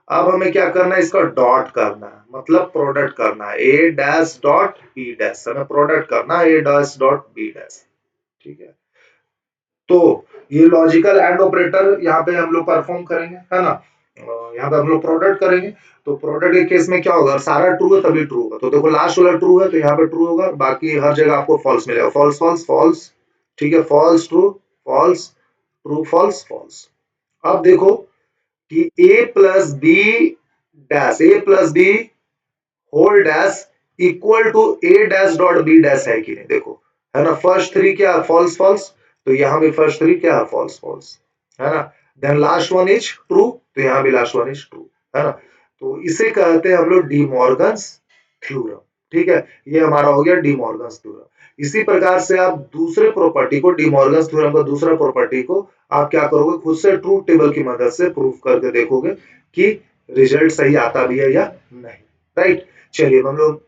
अब हमें क्या करना है, इसका डॉट करना है, मतलब प्रोडक्ट करना है, a dash dot b dash, हमें प्रोडक्ट करना है a dash dot b dash. ठीक है, तो ये लॉजिकल एंड ऑपरेटर यहाँ पे हम लोग परफॉर्म करेंगे, है ना? यहाँ पे हम लोग प्रोडक्ट करेंगे, तो प्रोडक्ट के केस में क्या होगा, सारा ट्रू है तभी ट्रू होगा, तो देखो लास्ट वाला ट्रू है तो यहाँ पे ट्रू होगा, बाकी हर जगह आपको फॉल्स मिलेगा, फॉल्स फॉल्स फॉल्स। ठीक है, false true false true false false. अब देखो कि a plus B dash, a plus B whole dash equal to a dash dot b dash है कि नहीं, देखो, है ना? फर्स्ट थ्री क्या है, फॉल्स फॉल्स, तो यहाँ भी फर्स्ट थ्री क्या है, फॉल्स फॉल्स, है ना? Then last one is true, तो यहाँ भी लास्ट वन इज ट्रू, है ना? तो इसे कहते हैं हम लोग डी मॉर्गन्स थ्योरम। ठीक है, ये हमारा हो गया डी मॉर्गन्स थ्योरम। इसी प्रकार से आप दूसरे प्रॉपर्टी को, डी मॉर्गन्स थ्योरम का दूसरा प्रॉपर्टी को आप क्या करोगे, खुद से ट्रूथ टेबल की मदद से प्रूफ करके देखोगे कि रिजल्ट सही आता भी है या नहीं, राइट। चलिए हम लोग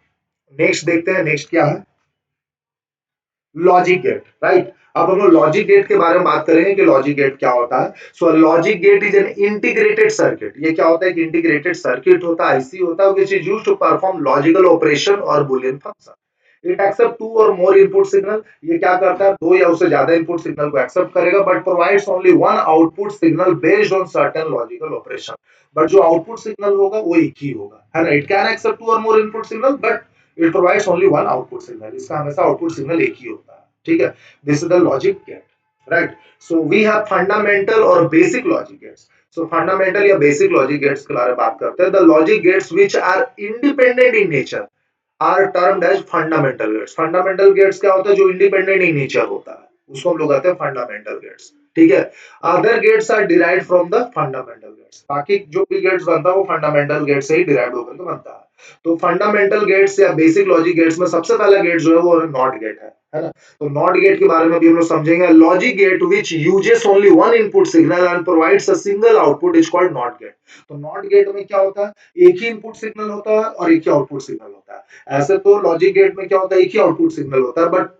नेक्स्ट देखते हैं, नेक्स्ट क्या है, लॉजिक गेट, राइट। अब हम लोग लॉजिक गेट के बारे में बात करेंगे कि लॉजिक गेट क्या होता है। So logic gate is an integrated circuit, ये क्या होता है, कि इंटीग्रेटेड सर्किट होता है, आईसी होता है, which is used to perform logical operation or Boolean function. It accept two or more input signal, ये क्या करता है, दो या उससे ज्यादा इनपुट सिग्नल को एक्सेप्ट करेगा, but provides only one output signal based on certain logical operation. But जो आउटपुट सिग्नल होगा वो एक ही होगा, है ना? It can accept two or more input signal but it provides only one output signal, इसका हमेशा आउटपुट सिग्नल एक ही होता है। ठीक है, this is the logic gate, right. So we have fundamental or basic logic gates. सो fundamental या basic logic gates के बारे में बात करते हैं। The logic gates which are independent in nature are termed as fundamental gates. Fundamental gates क्या होता है, जो इंडिपेंडेंट इन नेचर होता है, उसको हम लोग कहते हैं फंडामेंटल गेट्स। ठीक है, other gates are derived from the fundamental gates, बाकी जो भी गेट्स बनता है वो फंडामेंटल गेट से ही डिराइव होकर के बनता है। तो फंडामेंटल गेट्स या बेसिक लॉजिक गेट्स में सबसे पहला गेट जो है वो नॉट गेट है ना? तो नॉट गेट के बारे में भी हम लोग समझेंगे। Logic gate which uses only one input signal and provides a single output is called NOT gate. तो नॉट गेट में क्या होता है, एक ही इनपुट सिग्नल होता है और एक ही आउटपुट सिग्नल होता है। ऐसे तो लॉजिक गेट में क्या होता है, एक ही आउटपुट सिग्नल होता है, बट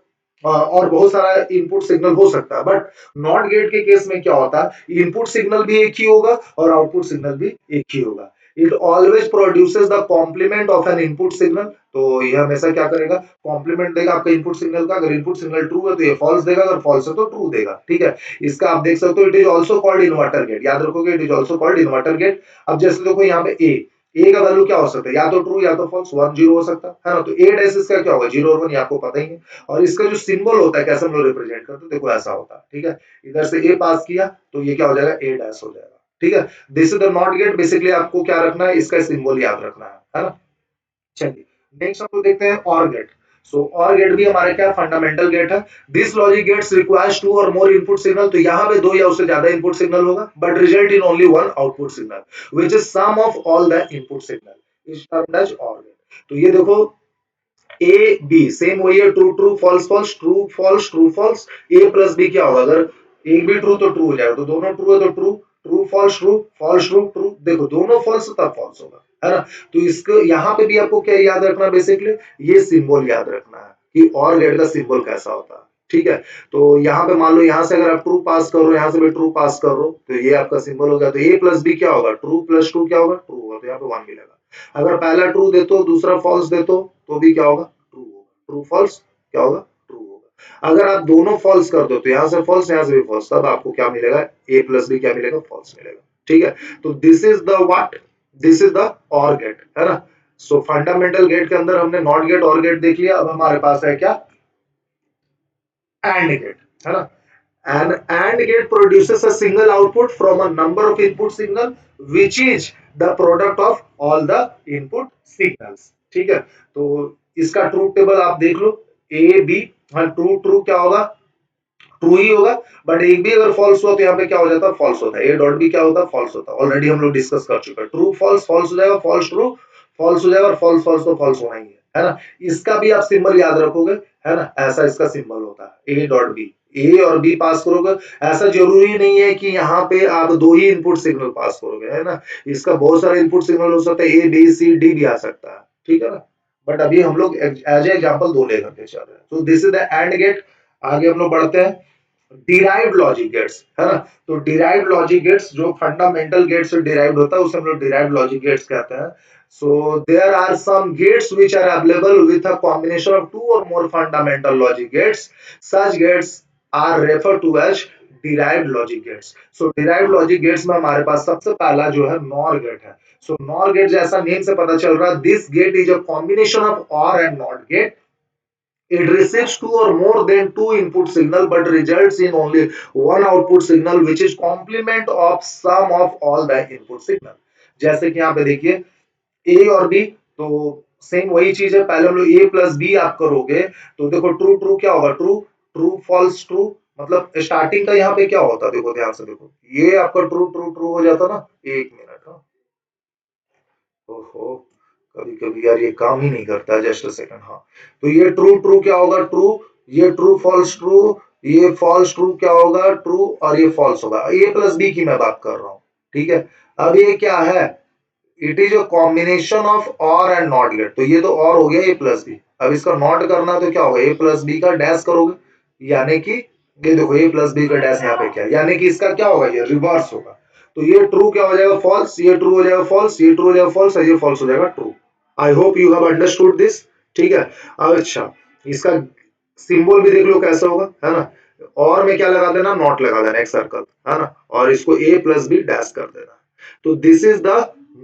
और बहुत सारा इनपुट सिग्नल हो सकता है, बट नॉट गेट के केस में क्या होता है, इनपुट सिग्नल भी एक ही होगा और आउटपुट सिग्नल भी एक ही होगा। It always produces the complement of an input signal, तो ये हमेशा क्या करेगा, कॉम्प्लीमेंट देगा आपका इनपुट सिग्नल का। अगर इनपुट सिग्नल ट्रू है तो ये फॉल्स देगा, अगर फॉल्स है तो ट्रू देगा। ठीक है, इसका आप देख सकते हो, it is also called inverter gate, याद रखोगे, it is also called inverter gate. अब जैसे देखो यहाँ पे ए का वैल्यू क्या हो सकता है, या तो ट्रू या तो फॉल्स, 1 0 हो सकता है ना? तो ए डैश इसका क्या होगा, 0 और 1, ये आपको पता ही है। और इसका जो सिंबल होता है, कैसे हम लोग रिप्रेजेंट करते हैं, देखो ऐसा होता है। ठीक है, इधर से ए पास किया तो ये क्या हो जाएगा, ए डैश हो जाएगा। ठीक है, this is the not gate. Basically आपको क्या रखना है, इसका सिंबल याद रखना है ना? चलिए नेक्स्ट हम लोग देखते हैं और गेट। सो और गेट भी हमारे क्या फंडामेंटल गेट है। This logic gates requires two or more input signal, तो यहाँ पे दो या उससे ज्यादा इनपुट सिग्नल होगा, but result in only one output signal which is sum of all the input signal is termed as OR gate. तो ये देखो ए बी सेम वही है, true true false false true false true false. A plus B क्या होगा, अगर एक भी ट्रू तो ट्रू हो जाएगा, तो दोनों ट्रू है तो true, true false true false true true, देखो दोनों फॉल्स तब फॉल्स होगा, है ना। तो इसको यहाँ पे भी आपको क्या याद रखना, बेसिकली ये सिंबल याद रखना है कि और गेट का सिंबल कैसा होता है, ठीक है। तो यहाँ पे मान लो यहाँ से अगर आप ट्रू पास करो, यहाँ से भी ट्रू पास करो, तो ये आपका सिंबल हो गया। तो ए प्लस बी क्या होगा, ट्रू प्लस ट्रू क्या होगा, ट्रू होगा, तो यहाँ पे वन मिलेगा। अगर पहला ट्रू दे तो दूसरा फॉल्स दे तो भी क्या होगा, ट्रू होगा। ट्रू फॉल्स क्या होगा, ट्रू होगा। अगर आप दोनों फॉल्स कर दो तो यहाँ से फॉल्स यहाँ से भी फॉल्स, तब आपको क्या मिलेगा, ए प्लस बी क्या मिलेगा, फॉल्स मिलेगा, ठीक है। तो this is the what, this is the और गेट, है ना। सो फंडामेंटल गेट के अंदर हमने नॉट गेट और गेट देख लिया। अब हमारे पास है क्या, एंड गेट, है ना। An AND gate produces a single output from a number of input signal which is the product of all the input signals, ठीक है। तो इसका ट्रूथ टेबल आप देख लो, ए बी, हाँ ट्रू ट्रू क्या होगा, ट्रू ही होगा। बट एक भी अगर फॉल्स हुआ तो यहाँ पे क्या हो जाता है, फॉल्स होता है। ए डॉट बी क्या होता है, फॉल्स होता है। ऑलरेडी हम लोग डिस्कस कर चुके हैं, ट्रू फॉल्स फॉल्स हो जाएगा, फॉल्स ट्रू फॉल्स हो जाएगा, और फॉल्स फॉल्स तो फॉल्स होना ही है ना। इसका भी आप सिंबल याद रखोगे, है ना, ऐसा इसका सिंबल होता है, ए डॉट बी। ए और बी पास करोगे, ऐसा जरूरी नहीं है कि यहाँ पे आप दो ही इनपुट सिग्नल पास करोगे, है ना। इसका बहुत सारे इनपुट सिग्नल हो सकता है, ए बी सी डी भी आ सकता है, ठीक है ना। बट अभी हम लोग एज एग्जाम्पल दो लेकर के चल रहे हैं। तो this is the AND gate. आगे हम लोग बढ़ते हैं, डिराइव्ड लॉजिक गेट्स, है ना। तो डिराइव्ड लॉजिक गेट्स जो फंडामेंटल गेट से डिराइव्ड होता है उसे हम लोग डिराइव्ड लॉजिक गेट्स कहते हैं। So there are some gates which are available with a combination of two or more fundamental logic gates. Such gates are refer to as derived logic gates. So derived logic gates में हमारे पास सबसे पहला जो है NOR gate है। सो NOR gate जैसा name से पता चल रहा है, this gate is a combination of OR AND NOT gate. It receives two or more than two input signal but results in only one output signal which is complement of sum of all the input signal। जैसे कि यहाँ पे देखिए ए और B, तो same वही चीज है। पहले हम लोग ए प्लस बी आप करोगे तो देखो ट्रू ट्रू क्या होगा, ट्रू ट्रू फॉल्स ट्रू, मतलब स्टार्टिंग का यहाँ पे क्या होता है, देखो ध्यान से देखो, ये आपका ट्रू ट्रू ट्रू हो जाता ना। एक मिनट, हाँ, ओहो, कभी कभी यार ये काम ही नहीं करता है, जस्ट अ सेकंड, हाँ। तो ये ट्रू ट्रू क्या होगा, ट्रू, ये ट्रू फॉल्स ट्रू, ये फॉल्स ट्रू क्या होगा, ट्रू, और ये फॉल्स होगा। ए प्लस बी की मैं बात कर रहा हूँ, ठीक है। अब ये क्या है, it is a combination of OR AND NOT gate. तो ये तो और हो गया ए प्लस बी। अब इसका नॉट करना है तो क्या होगा, ए प्लस बी का डैश करोगे, यानी कि ये देखो ए प्लस बी का डैश यहाँ पे क्या है, यानी कि इसका क्या होगा, ये रिवर्स होगा। तो ये ट्रू क्या हो जाएगा, फॉल्स, ये ट्रू हो जाएगा फॉल्स, ये ट्रू हो जाएगा फॉल्स, और ये फॉल्स हो जाएगा true. I hope you have understood this, ठीक है। अच्छा, इसका सिंबल भी देख लो कैसा होगा, है ना। और में क्या लगा देना, नॉट लगा देना, एक सर्कल, है ना, और इसको ए प्लस बी डैश कर देना। तो this is the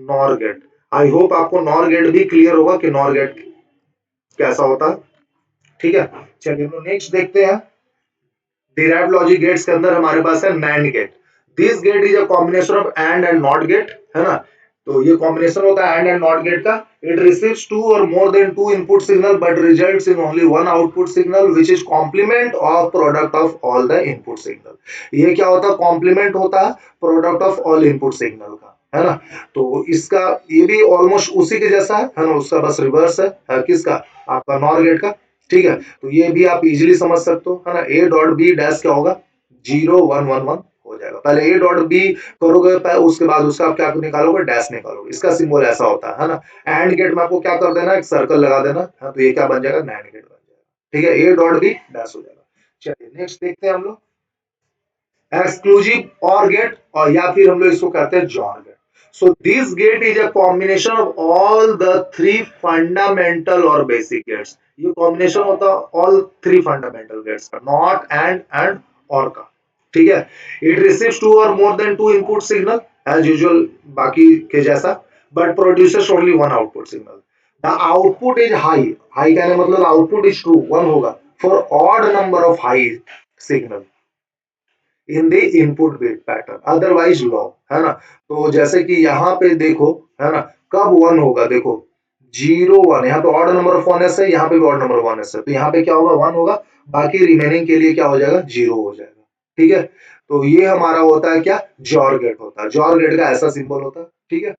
NOR gate. I hope आपको नॉर गेट भी क्लियर होगा कि नॉर गेट कैसा होता है, ठीक है। चलिए हम लोग नेक्स्ट देखते हैं। डिराइव्ड लॉजिक गेट्स के अंदर हमारे पास है NAND gate. This gate is a combination of AND NOT gate, है ना। तो ये कॉम्बिनेशन होता है एंड नॉट गेट का। It receives two or more than two input signal but results in only one output signal which is complement of product of all the input signal. ये क्या होता है, कॉम्प्लीमेंट होता है product of all input signal का, है ना। तो इसका ये भी ऑलमोस्ट उसी के जैसा है ना, उसका बस रिवर्स है किसका, आपका नॉर गेट का, ठीक है। तो ये भी आप इजीली समझ सकते हो, है ना। ए डॉट बी डैश क्या होगा, 0 1 1 1 हो जाएगा। पहले ए डॉट बी करोगे, उसके बाद उसका आप क्या निकालोगे, डैश निकालोगे। इसका सिंबल ऐसा होता है ना। एंड गेट में आपको क्या कर देना, एक सर्कल लगा देना, हाँ, तो ये क्या बन जाएगा, नैंड गेट बन जाएगा, ठीक है। ए डॉट बी डैश हो जाएगा। चलिए नेक्स्ट देखते हैं हम लोग, एक्सक्लूसिव और गेट, और या फिर हम लोग इसको कहते हैं जॉन gate. So this gate is a combination of all the three fundamental or basic gates। ये combination होता है all three fundamental gates का, not and or का, ठीक है। It receives two or more than two input signal as usual, बाकी के जैसा, but produces only one output signal। The output is high, high कहने मतलब output is true, one होगा, for odd number of high signal in the input bit pattern otherwise low, है ना। तो जैसे कि यहाँ पे देखो, है ना, कब वन होगा, देखो 0 1, यहाँ पे odd number of one S है, यहाँ पे भी ऑड नंबर वन एस है, तो यहाँ पे क्या होगा, वन होगा। बाकी रिमेनिंग के लिए क्या हो जाएगा, 0 हो जाएगा, ठीक है। तो ये हमारा होता है क्या, जॉर गेट होता है। जॉर गेट का ऐसा सिंबल होता है, ठीक है।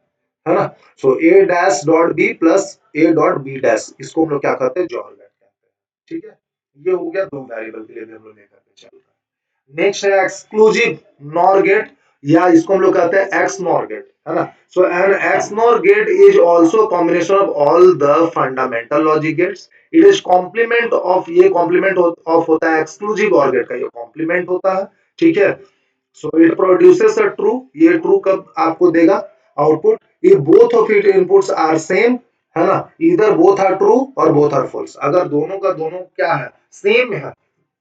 है ना। So A dash dot B plus A dot B dash, इसको हम लोग क्या कहते हैं, जॉर गेट कहते हैं। ठीक है, ये हो गया दो वेरिएबल के लिए भी हम लोग लेकर के चल रहे हैं। नेक्स्ट है एक्सक्लूसिव नॉर गेट, या इसको हम लोग कहते हैं एक्स नॉर गेट, है ना। So an X NOR gate is also combination of all the fundamental logic gates. It is complement of, ये कॉम्प्लीमेंट ऑफ होता है एक्सक्लूसिव ऑर गेट का, ये कॉम्प्लीमेंट होता है। ठीक है, so it produces a true, ये ट्रू कब आपको देगा output, if both of it inputs are same, है ना, इधर बोथ आर ट्रू और बोथ आर फॉल्स, अगर दोनों का दोनों क्या है, सेम है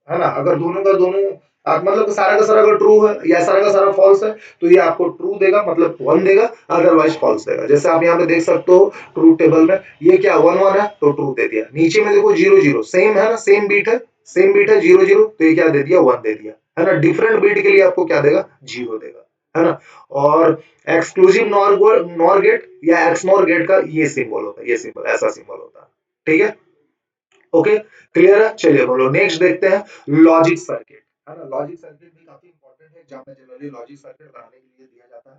ना, अगर दोनों का दोनों मतलब सारा का सारा अगर ट्रू है या सारा का सारा फॉल्स है, तो ये आपको ट्रू देगा, मतलब वन देगा, अदरवाइज फॉल्स देगा। जैसे आप यहाँ पे देख सकते हो ट्रू टेबल में, ये क्या वन वन है तो ट्रू दे दिया, नीचे में देखो जीरो जीरो, सेम है ना, सेम बीट है, सेम बीट है जीरो जीरो, तो ये क्या दे दिया, वन दे दिया, है ना। डिफरेंट बीट के लिए आपको क्या देगा, जीरो देगा, है ना। और एक्सक्लूसिव नॉर गेट या एक्स नॉर गेट का ये सिंबल होता है, ये सिंबल ऐसा सिंबल होता है। ठीक है, ओके, क्लियर है। चलिए बोलो नेक्स्ट देखते हैं, लॉजिक सर्किट, है ना। लॉजिक सर्किट भी काफी इंपॉर्टेंट है, जहां पे जनरली लॉजिक सर्किट बनाने के लिए दिया जाता है।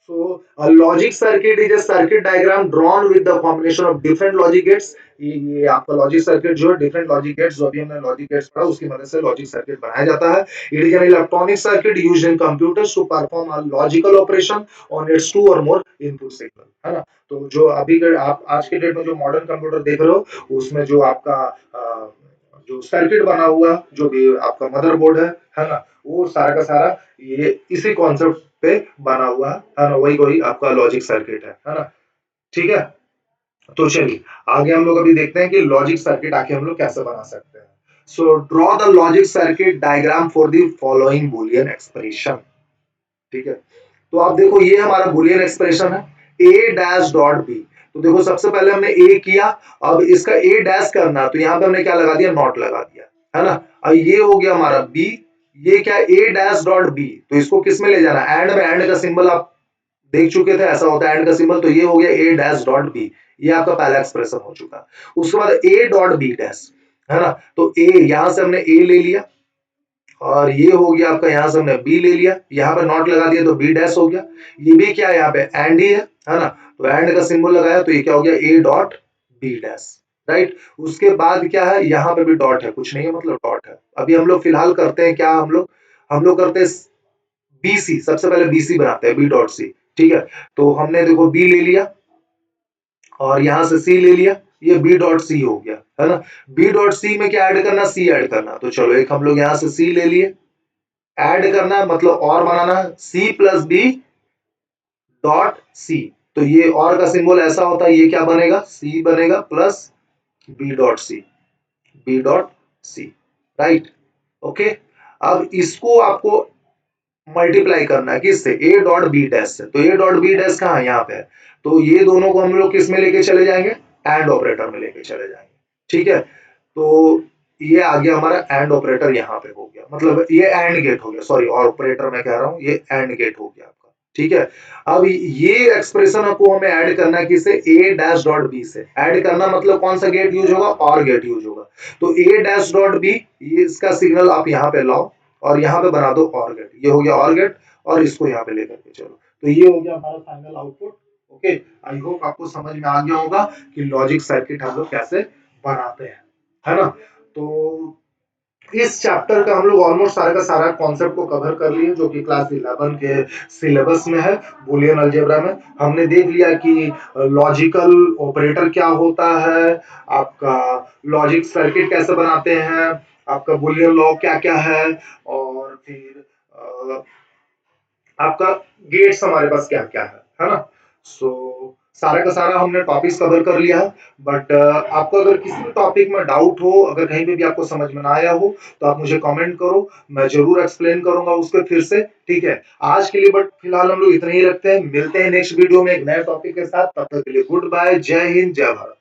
So a logic circuit is a circuit diagram drawn with the combination of different logic gates। ये आपका लॉजिक सर्किट जो है, डिफरेंट लॉजिक गेट्स, जो भी हमने लॉजिक गेट्स पढ़ा उसकी मदद से लॉजिक सर्किट बनाया जाता है। It is an electronic circuit used in computers to perform a logical operation on its two or more input signal, है ना। तो जो अभी के आप आज के डेट में जो मॉडर्न कंप्यूटर देख रहे हो, उसमें जो आपका जो सर्किट बना हुआ, जो भी आपका मदरबोर्ड है ना, वो सारा का सारा ये इसी कॉन्सेप्ट पे बना हुआ है ना, वही वही आपका लॉजिक सर्किट है ना। ठीक है, तो चलिए आगे हम लोग अभी देखते हैं कि लॉजिक सर्किट आके हम लोग कैसे बना सकते हैं। So draw the logic circuit diagram for the following Boolean expression. ठीक है, तो आप देखो ये हमारा बुलियन एक्सप्रेशन है, ए डैश डॉट बी। तो देखो सबसे पहले हमने ए किया, अब इसका ए डैश करना, तो यहाँ पे हमने क्या लगा दिया, नॉट लगा दिया, है ना। अब ये हो गया हमारा बी, ये क्या ए डैश डॉट बी, तो इसको किस में ले जाना, एंड में, एंड का सिंबल आप देख चुके थे, ऐसा होता है एंड का सिंबल, तो ये हो गया ए डैश डॉट बी, ये आपका पहला एक्सप्रेशन हो चुका। उसके बाद ए डॉट बी डैश, है ना, तो ए यहां से हमने ए ले लिया, और ये हो गया आपका, यहां से हमने बी ले लिया, यहाँ पे नॉट लगा दिया तो बी डैश हो गया। ये भी क्या है, यहाँ पे एंड ही है ना, तो एंड का सिंबल लगाया तो ये क्या हो गया, A dot B dash, right. उसके बाद क्या है, यहाँ पे भी डॉट है, कुछ नहीं है मतलब डॉट है। अभी हम लोग फिलहाल करते हैं क्या, हम लोग करते हैं बीसी, सबसे पहले बीसी बनाते हैं, बी डॉट सी। ठीक है, तो हमने देखो बी ले लिया और यहां से सी ले लिया, ये बी डॉट सी हो गया, है ना। बी डॉट सी में क्या ऐड करना, सी ऐड करना, तो चलो एक हम लोग यहां से सी ले लिए, ऐड करना मतलब और बनाना, C plus B dot C, तो ये और का सिंबल ऐसा होता है, ये क्या बनेगा, सी बनेगा plus B dot C, B dot C, right. Okay, अब इसको आपको मल्टीप्लाई करना है किससे, ए डॉट बी डैश से, तो ए डॉट बी डैश कहाँ है, यहाँ पे है, तो ये दोनों को हम लोग किस में लेके चले जाएंगे, एंड ऑपरेटर में लेके चले जाएंगे। ठीक है, तो ये आ गया हमारा एंड ऑपरेटर, यहाँ पे हो गया, मतलब ये एंड गेट हो गया, सॉरी ऑपरेटर मैं कह रहा हूँ, ये एंड गेट हो गया आपका। ठीक है, अब ये एक्सप्रेशन आपको हमें ऐड करना है किसे, ए डैश डॉट बी से। ऐड करना मतलब कौन सा गेट यूज होगा, और गेट यूज होगा, तो ए डैश डॉट बी, ये इसका सिग्नल आप यहाँ पे लाओ और यहाँ पे बना दो और गेट, ये हो गया और गेट, और इसको यहाँ पे लेकर के चलो, तो ये हो गया हमारा फाइनल आउटपुट। ओके, आई होप आपको समझ में आ गया होगा कि लॉजिक सर्किट हम लोग कैसे बनाते हैं, है ना। तो इस चैप्टर का हम लोग ऑलमोस्ट सारा का सारा कॉन्सेप्ट को कवर कर लिए, जो कि क्लास 11 के सिलेबस में है। बुलियन अलजेब्रा में हमने देख लिया कि लॉजिकल ऑपरेटर क्या होता है, आपका लॉजिक सर्किट कैसे बनाते हैं, आपका बुलियन लॉ क्या क्या है, और फिर आपका गेट्स हमारे पास क्या क्या है ना। सो सारा का सारा हमने टॉपिक्स कवर कर लिया है। बट आपको अगर किसी भी टॉपिक में डाउट हो, अगर कहीं पे भी आपको समझ में ना आया हो, तो आप मुझे कमेंट करो, मैं जरूर एक्सप्लेन करूंगा उसके फिर से। ठीक है, आज के लिए बट फिलहाल हम लोग इतना ही रखते हैं, मिलते हैं नेक्स्ट वीडियो में एक नए टॉपिक के साथ, तब तक के लिए गुड बाय, जय हिंद, जय भारत।